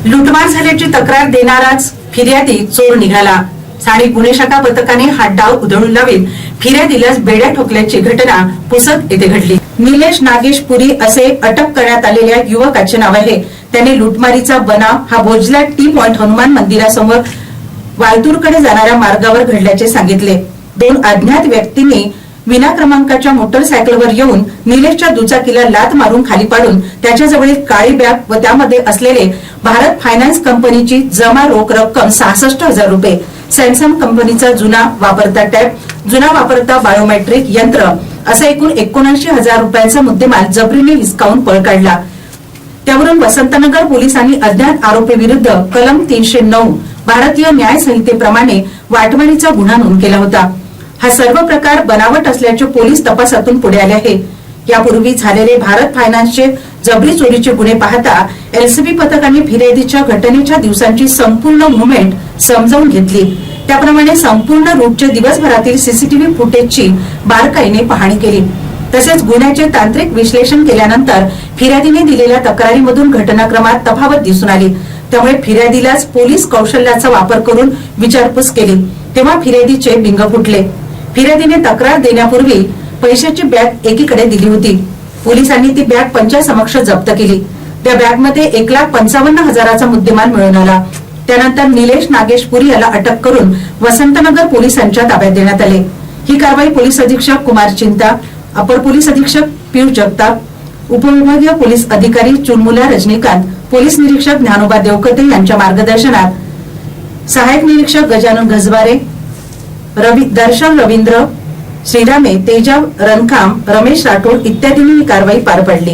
लुटमार झाल्याची तक्रार देणाराच फिर्यादी चोर निघाला। स्थानिक गुन्हे शाखा पथकाने हा डाव उधळून लावीत फिर्यादीलाच बेड्या ठोकल्याची घटना पुसद येथे घडली। निलेश नागेश पुरी असे अटक करण्यात आलेल्या युवकाचे नाव आहे। त्याने लुटमारीचा बनाव हा भोजला टी पॉइंट हनुमान मंदिरासमोर वालतूरकडे जाणाऱ्या मार्गावर घडल्याचे सांगितले। दोन अज्ञात व्यक्तींनी विना क्रमांकाच्या मोटरसायकलवर येऊन निलेशच्या दुचाकीला लात मारून खाली पाडून त्याच्याजवळील काळी बॅग व त्यामध्ये असलेले भारत फायनान्स कंपनीची जमा रोख रक्कम 66,000 रुपये, सॅमसंग कंपनीचा जुना वापरता टॅब, जुना वापरता बायोमेट्रिक यंत्र असा एकूण 79,000 रुपयांचा मुद्देमाल जबरीने हिसकावून पळ काढला। त्यावरून वसंतनगर पोलिसांनी अज्ञात आरोपी विरुद्ध कलम 309 भारतीय न्याय संहितेप्रमाणे वाटमारीचा गुन्हा नोंद केला होता। हा सर्व प्रकार बनावट असल्याचे पोलीस तपासातून पुढे आले आहे। यापूर्वी झालेले भारत फायनान्सचे जबरी चोरीचे गुन्हे पाहता एलसीबी पथकाने फिर्यादीच्या घटनेच्या दिवसांची संपूर्ण मुव्हमेंट समजावून घेतली। त्याप्रमाणे संपूर्ण रूटचे दिवसभरातील सीसीटीव्ही फुटेजची बारकाईने पाहणी केली। तसेच गुन्ह्याचे तांत्रिक विश्लेषण केल्यानंतर फिर्यादीने दिलेल्या तक्रारीमधून घटनाक्रमात तफावत दिसून आली। त्यामुळे फिर्यादीलाच पोलीस कौशल्याचा वापर करून विचारपूस केली तेव्हा फिर्यादीचे बिंग फुटले। फिर्यादीने तक्रार देण्यापूर्वी पैशाची बॅग एकीकडे दिली होती। पोलिसांनी ती बॅग पंचासमक्ष जप्त केली। त्या बॅगमध्ये 1,55,000चा मुद्देमाल मिळून आला। त्यानंतर निलेश नागेश पुरी याला अटक करून वसंतनगर पोलिसांच्या ताब्यात देण्यात आले। ही कारवाई पोलीस अधीक्षक कुमार चिंता, अपर पोलीस अधीक्षक पियुष जगताप, उपविभागीय पोलीस अधिकारी चुनमुला रजनीकांत, पोलीस निरीक्षक ज्ञानोबा देवकते यांच्या मार्गदर्शनात सहायक निरीक्षक गजानन गजबारे, दर्शन रवींद्र श्रीरामे, तेजा रणखाम, रमेश राठोड इत्यादींनी ही कारवाई पार पाडली।